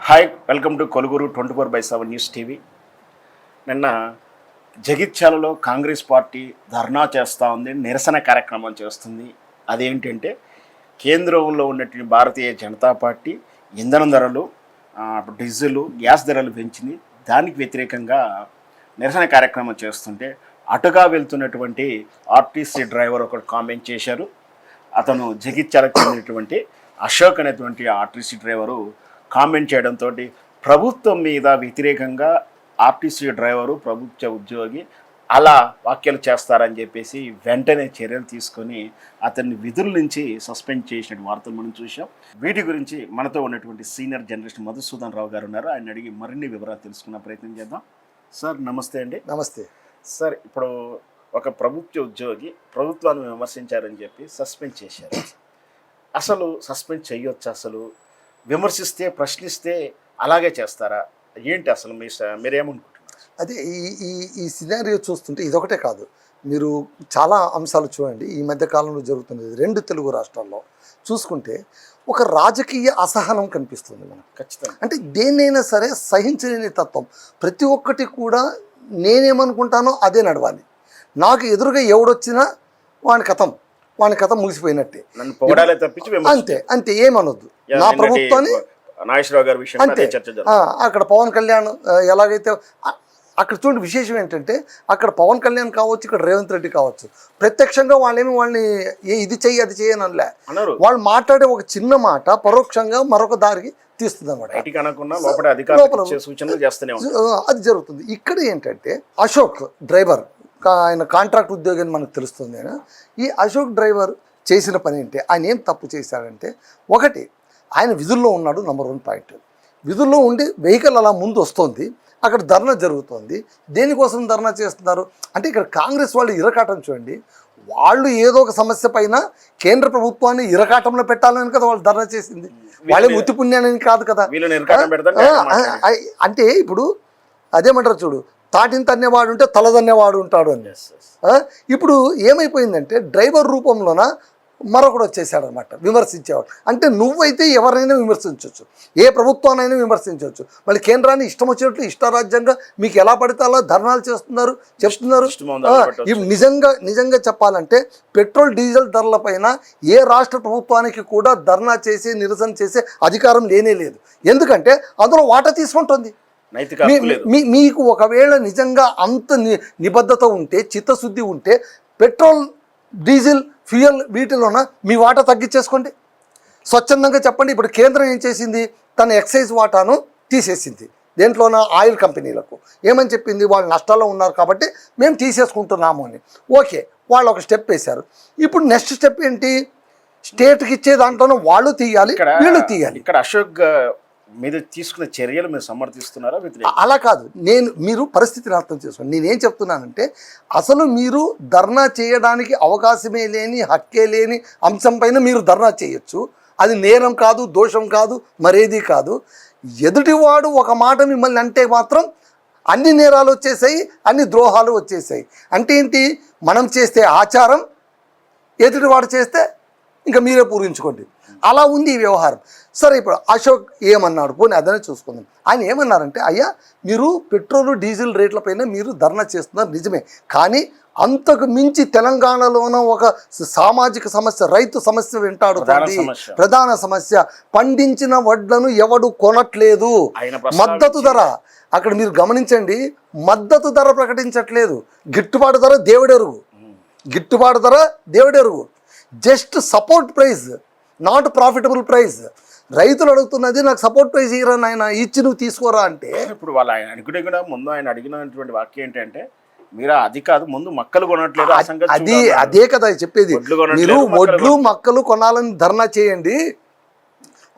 Hi, welcome to కొలుగురు 24/7 news TV. నిన్న జగిత్యాలలో కాంగ్రెస్ పార్టీ ధర్నా చేస్తూ ఉంది, నిరసన కార్యక్రమం చేస్తుంది. అదేంటంటే కేంద్రంలో ఉన్నటువంటి భారతీయ జనతా పార్టీ ఇంధన ధరలు, డీజిల్, గ్యాస్ ధరలు పెంచింది. దానికి వ్యతిరేకంగా నిరసన కార్యక్రమం చేస్తుంటే అటుగా వెళ్తున్నటువంటి ఆర్టీసీ డ్రైవర్ ఒకడు కామెంట్ చేశారు. అతను జగిత్యాలకు చెందినటువంటి అశోక్ అనేటువంటి ఆర్టీసీ డ్రైవరు కామెంట్ చేయడంతో ప్రభుత్వం మీద వ్యతిరేకంగా ఆర్టీసీ డ్రైవరు ప్రభుత్వ ఉద్యోగి అలా వ్యాఖ్యలు చేస్తారని చెప్పేసి వెంటనే చర్యలు తీసుకొని అతన్ని విధుల నుంచి సస్పెండ్ చేసిన వార్తలు మనం చూసాం. వీటి గురించి మనతో ఉన్నటువంటి సీనియర్ జర్నలిస్ట్ మధుసూదన్ రావు గారు ఉన్నారు. ఆయన అడిగి మరిన్ని వివరాలు తెలుసుకునే ప్రయత్నం చేద్దాం. సార్ నమస్తే అండి. నమస్తే సార్, ఇప్పుడు ఒక ప్రభుత్వ ఉద్యోగి ప్రభుత్వాన్ని విమర్శించారని చెప్పి సస్పెండ్ చేశారు. అసలు సస్పెండ్ చేయొచ్చు? అసలు విమర్శిస్తే, ప్రశ్నిస్తే అలాగే చేస్తారా? ఏంటి అసలు మీరేమనుకుంటున్నారు? అదే ఈ సినారియో చూస్తుంటే ఇదొకటే కాదు, మీరు చాలా అంశాలు చూడండి. ఈ మధ్య కాలంలో జరుగుతున్నది రెండు తెలుగు రాష్ట్రాల్లో చూసుకుంటే ఒక రాజకీయ అసహనం కనిపిస్తుంది మనకు. ఖచ్చితంగా. అంటే దేన్నైనా సరే సహించలేని తత్వం. ప్రతి ఒక్కటి కూడా నేనేమనుకుంటానో అదే నడవాలి. నాకు ఎదురుగా ఎవడొచ్చినా వాని కథం ముగిసిపోయినట్టే. నన్ను పొగడాలే తప్పించి అంతే అంతే, ఏమనొద్దు. నా ప్రభుత్వాన్ని నాగేశ్వరరావు గారి విషయం అంతే. అక్కడ పవన్ కళ్యాణ్ ఎలాగైతే అక్కడ చూడండి, విశేషం ఏంటంటే అక్కడ పవన్ కళ్యాణ్ కావచ్చు, ఇక్కడ రేవంత్ రెడ్డి కావచ్చు, ప్రత్యక్షంగా వాళ్ళని ఇది చెయ్యి అది చెయ్యి అని అనలే. వాళ్ళు మాట్లాడే ఒక చిన్న మాట పరోక్షంగా మరొక దారికి తీస్తుంది అనమాట. అది జరుగుతుంది. ఇక్కడ ఏంటంటే అశోక్ డ్రైవర్, ఆయన కాంట్రాక్ట్ ఉద్యోగి అని మనకు తెలుస్తుంది. ఈ అశోక్ డ్రైవర్ చేసిన పని ఏంటి, ఆయన ఏం తప్పు చేశాడంటే, ఒకటి ఆయన విధుల్లో ఉన్నాడు. నంబర్ 1 పాయింట్, విధుల్లో ఉండి వెహికల్ అలా ముందు వస్తుంది, అక్కడ ధర్నా జరుగుతుంది. దేనికోసం ధర్నా చేస్తున్నారు అంటే ఇక్కడ కాంగ్రెస్ వాళ్ళు ఇరకాటం చూడండి. వాళ్ళు ఏదో ఒక సమస్య పైన కేంద్ర ప్రభుత్వాన్ని ఇరకాటంలో పెట్టాలని కదా వాళ్ళు ధర్నా చేసింది. వాళ్ళే ముత్తి పుణ్యాన్ని కాదు కదా. అంటే ఇప్పుడు అదేమంటారు చూడు, తాటిని తన్నేవాడు ఉంటే తలదన్నేవాడు ఉంటాడు అని. ఇప్పుడు ఏమైపోయిందంటే డ్రైవర్ రూపంలోన మరొకడు వచ్చేసాడు అనమాట, విమర్శించేవాడు. అంటే నువ్వైతే ఎవరైనా విమర్శించవచ్చు, ఏ ప్రభుత్వానైనా విమర్శించవచ్చు. మళ్ళీ కేంద్రాన్ని ఇష్టం వచ్చినట్లు ఇష్టారాజ్యంగా మీకు ఎలా పడితే అలా ధర్నాలు చెప్తున్నారు. నిజంగా చెప్పాలంటే పెట్రోల్ డీజిల్ ధరలపైన ఏ రాష్ట్ర ప్రభుత్వానికి కూడా ధర్నా చేసి నిరసన చేసే అధికారం లేనే లేదు. ఎందుకంటే అందులో వాటా తీసుకుంటుంది. మీకు ఒకవేళ నిజంగా అంత నిబద్ధత ఉంటే, చిత్తశుద్ధి ఉంటే, పెట్రోల్ డీజిల్ ఫ్యూయల్ వీటిలోన మీ వాటా తగ్గించేసుకోండి, స్వచ్ఛందంగా చెప్పండి. ఇప్పుడు కేంద్రం ఏం చేసింది, తన ఎక్సైజ్ వాటాను తీసేసింది. దేంట్లోన ఆయిల్ కంపెనీలకు ఏమని చెప్పింది, వాళ్ళు నష్టాల్లో ఉన్నారు కాబట్టి మేము తీసేసుకుంటున్నాము అని. ఓకే, వాళ్ళు ఒక స్టెప్ వేశారు. ఇప్పుడు నెక్స్ట్ స్టెప్ ఏంటి, స్టేట్కి ఇచ్చే దాంట్లోనూ వాళ్ళు తీయాలి, వీళ్ళు తీయాలి. ఇక్కడ అశోక్ మీరు తీసుకున్న చర్యలు మీరు సమర్థిస్తున్నారా? అలా కాదు, మీరు పరిస్థితిని అర్థం చేసుకోండి. నేనేం చెప్తున్నానంటే, అసలు మీరు ధర్నా చేయడానికి అవకాశమే లేని, హక్కే లేని అంశం పైన మీరు ధర్నా చేయొచ్చు. అది నేరం కాదు, దోషం కాదు, మరేది కాదు. ఎదుటివాడు ఒక మాట మిమ్మల్ని అంటే మాత్రం అన్ని నేరాలు వచ్చేసాయి, అన్ని ద్రోహాలు వచ్చేసాయి. అంటే ఏంటి, మనం చేస్తే ఆచారం, ఎదుటివాడు చేస్తే ఇంకా మీరే పూరించుకోండి. అలా ఉంది ఈ వ్యవహారం. సరే, ఇప్పుడు అశోక్ ఏమన్నాడు, పోనీ అదనే చూసుకుందాం. ఆయన ఏమన్నారంటే, అయ్యా మీరు పెట్రోలు డీజిల్ రేట్లపైన మీరు ధర్నా చేస్తున్నారు నిజమే, కానీ అంతకు మించి తెలంగాణలోన ఒక సామాజిక సమస్య, రైతు సమస్య వెంటాడుతుంది. ప్రధాన సమస్య, పండించిన వడ్లను ఎవడు కొనట్లేదు. మద్దతు ధర, అక్కడ మీరు గమనించండి, మద్దతు ధర ప్రకటించట్లేదు. గిట్టుబాటు ధర దేవుడెరుగు. Just support price, not profitable price. రైతులు అడుగుతున్నది, నాకు సపోర్ట్ ప్రైస్ ఇయ్యరా నాయన, ఇచ్చి నువ్వు తీసుకోరా అంటే. ఇప్పుడు వాళ్ళు ఆయన అనుకుంటే కూడా ముందు ఆయన అడిగినటువంటి వాక్యం ఏంటంటే, మీరు అది కాదు, ముందు మక్కలు కొనట్లేదు. అదే కదా చెప్పేది. మీరు వడ్లు మక్కలు కొనాలని ధర్నా చేయండి.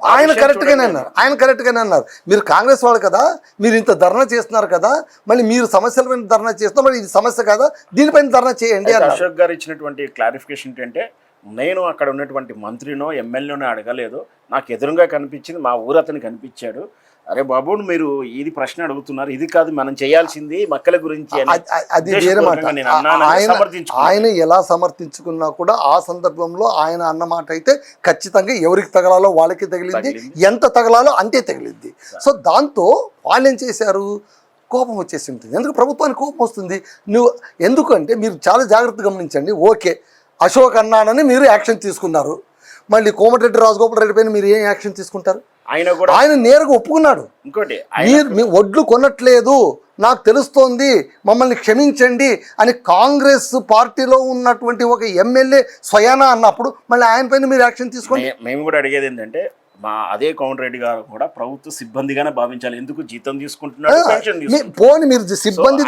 ఆయన కరెక్ట్గానే అన్నారు. మీరు కాంగ్రెస్ వాళ్ళు కదా, మీరు ఇంత ధర్నా చేస్తున్నారు కదా, మళ్ళీ మీరు సమస్యల పైన ధర్నా చేస్తున్నారు, మరి ఇది సమస్య కదా, దీనిపైన ధర్నా చేయండి. అశోక్ గారు ఇచ్చినటువంటి క్లారిఫికేషన్ ఏంటంటే, నేను అక్కడ ఉన్నటువంటి మంత్రినో ఎమ్మెల్యేనో అడగలేదు, నాకు ఎదురుగా కనిపించింది మా ఊరు అతను కనిపించాడు. అరే బాబు మీరు ఇది ప్రశ్న అడుగుతున్నారు, ఇది కాదు మనం చేయాల్సింది మక్కల గురించి అని అది వేరే మాట. నేను అన్నానని సమర్థించుకున్నాను. ఆయన ఎలా సమర్థించుకున్నా కూడా ఆ సందర్భంలో ఆయన అన్న మాట అయితే ఖచ్చితంగా ఎవరికి తగలాలో వాళ్ళకి తగిలింది, ఎంత తగలాలో అంతే తగిలింది. సో దాంతో వాళ్ళు ఏం చేశారు, కోపం వచ్చేసి ఉంటుంది. ఎందుకు ప్రభుత్వానికి కోపం వస్తుంది? నువ్వు ఎందుకంటే మీరు చాలా జాగ్రత్తగా గమనించండి. ఓకే, అశోక్ అన్నానని మీరు యాక్షన్ తీసుకున్నారు, మళ్ళీ కోమటిరెడ్డి రాజగోపాల్ రెడ్డి పైన మీరు ఏం యాక్షన్ తీసుకుంటారు? ఆయన నేరుగా ఒప్పుకున్నాడు, ఇంకోటి మీరు మీ ఒడ్లు కొనట్లేదు నాకు తెలుస్తోంది, మమ్మల్ని క్షమించండి అని కాంగ్రెస్ పార్టీలో ఉన్నటువంటి ఒక ఎమ్మెల్యే స్వయానా అన్నప్పుడు మళ్ళీ ఆయన పైన మీరు యాక్షన్ తీసుకోండి. మేము కూడా అడిగేది ఏంటంటే మా అదే కోమటిరెడ్డి గారు కూడా ప్రభుత్వ సిబ్బందిగానే భావించాలి. ఎందుకు జీతం తీసుకుంటున్నాడు, పెన్షన్ పోని మీరు సిబ్బంది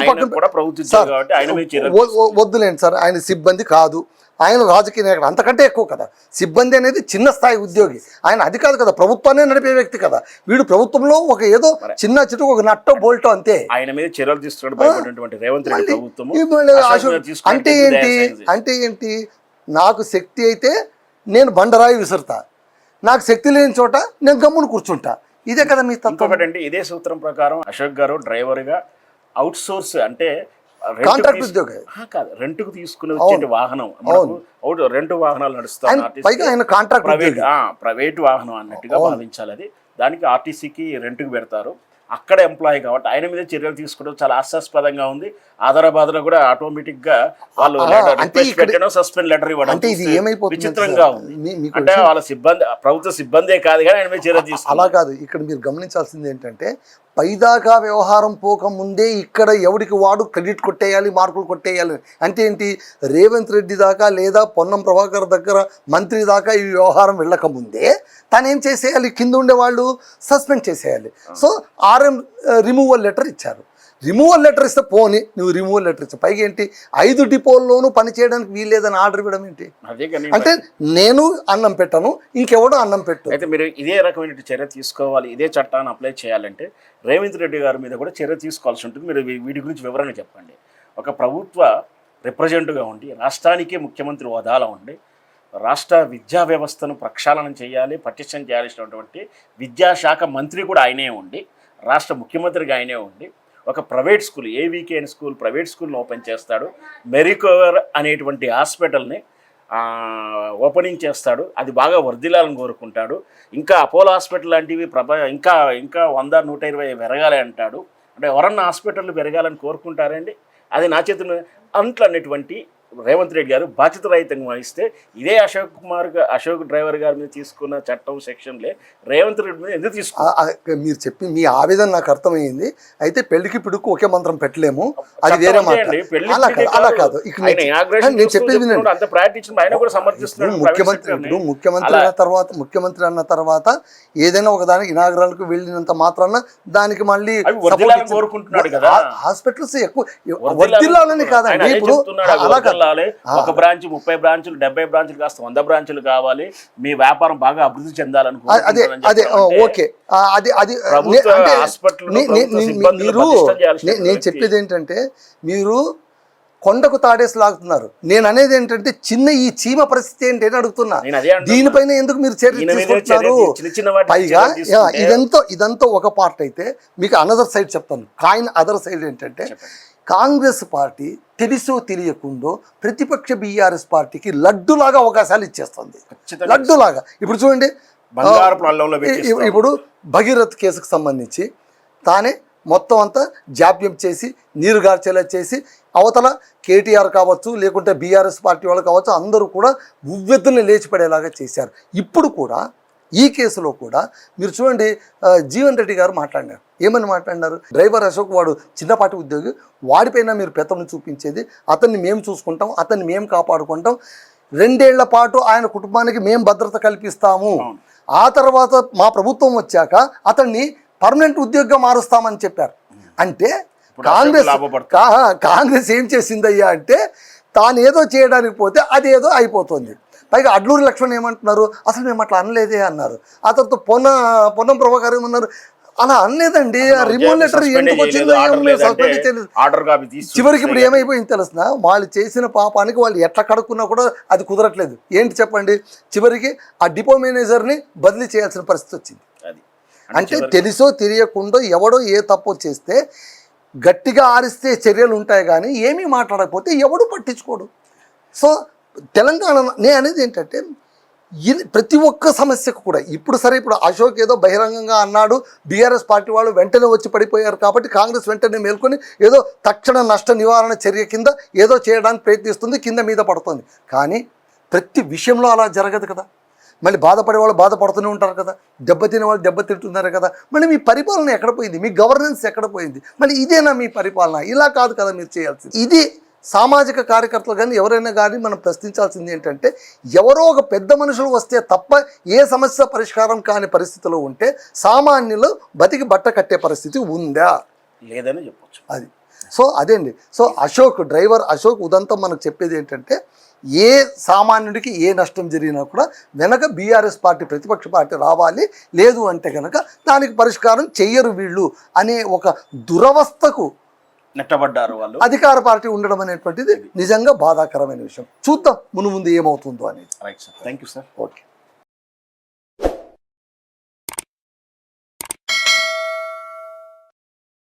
వద్దులేండి సార్, ఆయన సిబ్బంది కాదు, ఆయన రాజకీయ నాయకుడు, అంతకంటే ఎక్కువ కదా. సిబ్బంది అనేది చిన్న స్థాయి ఉద్యోగి, ఆయన అది కాదు కదా, ప్రభుత్వాన్ని నడిపే వ్యక్తి కదా. వీడు ప్రభుత్వంలో ఒక ఏదో చిన్న చిటు ఒక నట్టో బోల్టో అంతే. ఆయన మీద చర్యలు తీసుకున్నాడు రేవంత్ రెడ్డి ప్రభుత్వం. అంటే ఏంటి, నాకు శక్తి అయితే నేను బండరాయి విసురుతా, నాకు శక్తి లేని చోట నేను గమ్మును కూర్చుంటా. ఇదే కదా మీ తప్ప. ఇంకొకటంటే ఇదే సూత్రం ప్రకారం అశోక్ గారు డ్రైవర్గా అవుట్ సోర్స్ అంటే కాంట్రాక్ట్ ఉద్యోగం కాదు, రెంట్కు తీసుకుని వచ్చే వాహనం, రెంట్ వాహనాలు నడుస్తాయి, ప్రైవేట్ వాహనం అన్నట్టుగా భావించాలి. అది దానికి ఆర్టీసీకి రెంట్కు పెడతారు, అక్కడ ఎంప్లాయీ కాబట్టి ఆయన మీద చర్యలు తీసుకోవడం చాలా హాస్యాస్పదంగా ఉంది. ఆధారబాధలో కూడా ఆటోమేటిక్ గా వాళ్ళు సస్పెండ్ లెటర్ ఇవ్వడం విచిత్రంగా ఉంది. అంటే వాళ్ళ సిబ్బంది ప్రభుత్వ సిబ్బందే కాదు కానీ ఆయన మీద చర్యలు తీసుకుంటారు. అలా కాదు, ఇక్కడ మీరు గమనించాల్సింది ఏంటంటే పైదాకా వ్యవహారం పోకముందే ఇక్కడ ఎవడికి వాడు క్రెడిట్ కొట్టేయాలి, మార్కులు కొట్టేయాలి. అంటే ఏంటి, రేవంత్ రెడ్డి దాకా లేదా పొన్నం ప్రభాకర్ దగ్గర మంత్రి దాకా ఈ వ్యవహారం వెళ్ళకముందే తను ఏం చేసేయాలి, కింద ఉండే వాళ్ళు సస్పెండ్ చేసేయాలి. సో ఆర్ఎం రిమూవల్ లెటర్ ఇచ్చారు. రిమూవల్ లెటర్ ఇస్తే పోని, నువ్వు రిమూవల్ లెటర్ ఇచ్చా, పైగా ఏంటి 5 డిపోల్లోనూ పని చేయడానికి వీల్లేదని ఆర్డర్ ఇవ్వడం ఏంటి? అంటే నేను అన్నం పెట్టను, ఇంకెవడో అన్నం పెట్టు. అయితే మీరు ఇదే రకమైన చర్య తీసుకోవాలి, ఇదే చట్టాన్ని అప్లై చేయాలంటే రేవంత్ రెడ్డి గారి మీద కూడా చర్య తీసుకోవాల్సి ఉంటుంది. మీరు వీటి గురించి వివరణ చెప్పండి. ఒక ప్రభుత్వ రిప్రజెంట్గా ఉండి, రాష్ట్రానికే ముఖ్యమంత్రి హోదాలో ఉండి, రాష్ట్ర విద్యా వ్యవస్థను ప్రక్షాళన చేయాలి, పటిష్టం చేయాల్సినటువంటి విద్యాశాఖ మంత్రి కూడా ఆయనే ఉండి, రాష్ట్ర ముఖ్యమంత్రిగా ఆయనే ఉండి, ఒక ప్రైవేట్ స్కూల్ ఏవికేఎన్ స్కూల్ ప్రైవేట్ స్కూల్ని ఓపెన్ చేస్తాడు, మెరికోవర్ అనేటువంటి హాస్పిటల్ని ఓపెనింగ్ చేస్తాడు, అది బాగా వర్ధిల్లాలని కోరుకుంటాడు. ఇంకా అపోలో హాస్పిటల్ లాంటివి ఇంకా 100, 120 పెరగాలి అంటాడు. అంటే ఎవరన్నా హాస్పిటల్ పెరగాలని కోరుకుంటారండి? అది నా చేతులు అంట్లు అనేటువంటి రేవంత్ రెడ్డి గారు బాధ్యత రహితంగా వహిస్తే ఇదే అశోక్ డ్రైవర్ గారి మీద తీసుకున్న చట్టం సెక్షన్లే రేవంత్ రెడ్డి మీద ఎందుకు మీరు చెప్పి మీ ఆవేదన నాకు అర్థమైంది. అయితే పెళ్లికి పిడుకు ఒకే మంత్రం పెట్టలేము, అది వేరే మాట. అలా కాదు, ఇక్కడ నేను చెప్పేది ముఖ్యమంత్రి అన్న తర్వాత ఏదైనా ఒక దానికి ఇనాగరాలకు వెళ్ళినంత మాత్రాన దానికి మళ్ళీ హాస్పిటల్స్ ఎక్కువ వర్ధిల్లాలని కాదండి. ఇప్పుడు అలా కాదు, ఒక బ్రాంచ్ 30 బ్రాంచులు 70 బ్రాంచులు కాస్త 100 బ్రాంచులు కావాలి, మీ వ్యాపారం బాగా అభివృద్ధి చెందాలనుకుంటున్నారు. ఓకే, నేను చెప్పేది ఏంటంటే మీరు కొండకు తాడేసి లాగుతున్నారు. నేను అనేది ఏంటంటే ఈ చీమ పరిస్థితి ఏంటి అని అడుగుతున్నా. దీనిపైన ఎందుకు మీరు చర్య తీసుకుంటున్నారు? పైగా ఇదంతా ఒక పార్ట్ అయితే మీకు అనదర్ సైడ్ చెప్తాను. కాయిన్ అదర్ సైడ్ ఏంటంటే కాంగ్రెస్ పార్టీ తెలుసో తెలియకుందో ప్రతిపక్ష బీఆర్ఎస్ పార్టీకి లడ్డులాగా అవకాశాలు ఇచ్చేస్తుంది, లడ్డులాగా. ఇప్పుడు చూడండి, ఇప్పుడు భగీరథ్ కేసుకు సంబంధించి తానే మొత్తం అంతా జాప్యం చేసి నీరు గార్చేలా చేసి అవతల కేటీఆర్ కావచ్చు, లేకుంటే బీఆర్ఎస్ పార్టీ వాళ్ళు కావచ్చు, అందరూ కూడా ఉవ్వెత్తుని లేచిపడేలాగా చేశారు. ఇప్పుడు కూడా ఈ కేసులో కూడా మీరు చూడండి, జీవన్ రెడ్డి గారు మాట్లాడినారు. ఏమని మాట్లాడినారు? డ్రైవర్ అశోక్ వాడు చిన్నపాటి ఉద్యోగి, వాడిపైన మీరు పెత్తను చూపించేది, అతన్ని మేము చూసుకుంటాం, అతన్ని మేము కాపాడుకుంటాం, 2 ఏళ్ల పాటు ఆయన కుటుంబానికి మేము భద్రత కల్పిస్తాము, ఆ తర్వాత మా ప్రభుత్వం వచ్చాక అతన్ని పర్మనెంట్ ఉద్యోగిగా మారుస్తామని చెప్పారు. అంటే కాంగ్రెస్ ఏం చేసిందయ్యా అంటే తాను ఏదో చేయడానికి పోతే అదేదో అయిపోతుంది. పైగా అడ్లూరి లక్ష్మణ్ ఏమంటున్నారు, అసలు మేము అట్లా అనలేదే అన్నారు. ఆ తర్వాత పొన్నం ప్రభాకర్ ఏమన్నారు, అలా అనలేదండి. ఆ రిమూవ్ లెటర్ ఎందుకు వచ్చిందో ఏమో మేము సస్పెండ్ చేయలేదు. ఆర్డర్ కాపీ తీసి చివరికి ఇప్పుడు ఏమైపోయింది తెలుసిన, వాళ్ళు చేసిన పాపానికి వాళ్ళు ఎట్లా కడుక్కున్నా కూడా అది కుదరట్లేదు. ఏంటి చెప్పండి, చివరికి ఆ డిపో మేనేజర్ని బదిలీ చేయాల్సిన పరిస్థితి వచ్చింది. అది అంటే తెలుసో తెలియకుండా ఎవడో ఏ తప్పు చేస్తే గట్టిగా ఆరిస్తే చర్యలు ఉంటాయి, కానీ ఏమీ మాట్లాడకపోతే ఎవడు పట్టించుకోడు. సో తెలంగాణ నేను అనేది ఏంటంటే ప్రతి ఒక్క సమస్యకు కూడా ఇప్పుడు సరే, ఇప్పుడు అశోక్ ఏదో బహిరంగంగా అన్నాడు, బీఆర్ఎస్ పార్టీ వాళ్ళు వెంటనే వచ్చి పడిపోయారు కాబట్టి కాంగ్రెస్ వెంటనే మేల్కొని ఏదో తక్షణ నష్ట నివారణ చర్య కింద ఏదో చేయడానికి ప్రయత్నిస్తుంది, కింద మీద పడుతుంది. కానీ ప్రతి విషయంలో అలా జరగదు కదా. మళ్ళీ బాధపడే వాళ్ళు బాధపడుతూనే ఉంటారు కదా, దెబ్బతినే వాళ్ళు దెబ్బతింటున్నారు కదా. మళ్ళీ మీ పరిపాలన ఎక్కడ పోయింది, మీ గవర్నెన్స్ ఎక్కడ పోయింది? మళ్ళీ ఇదేనా మీ పరిపాలన? ఇలా కాదు కదా మీరు చేయాల్సింది. ఇది సామాజిక కార్యకర్తలు కానీ ఎవరైనా కానీ మనం ప్రశ్నించాల్సింది ఏంటంటే, ఎవరో ఒక పెద్ద మనుషులు వస్తే తప్ప ఏ సమస్య పరిష్కారం కాని పరిస్థితిలో ఉంటే సామాన్యులు బతికి బట్ట కట్టే పరిస్థితి ఉందా? లేదని చెప్పొచ్చు. అది సో అదేండి. సో అశోక్ డ్రైవర్ అశోక్ ఉదంతం మనకు చెప్పేది ఏంటంటే, ఏ సామాన్యుడికి ఏ నష్టం జరిగినా కూడా వెనక బీఆర్ఎస్ పార్టీ ప్రతిపక్ష పార్టీ రావాలి, లేదు అంటే కనుక దానికి పరిష్కారం చెయ్యరు వీళ్ళు అనే ఒక దురవస్థకు నెట్టబడ్డారు వాళ్ళు. అధికార పార్టీ ఉండడం అనేటువంటిది నిజంగా బాధాకరమైన విషయం. చూద్దాం ముందు ఏమవుతుందో అనేది. Right sir, thank you sir. Okay.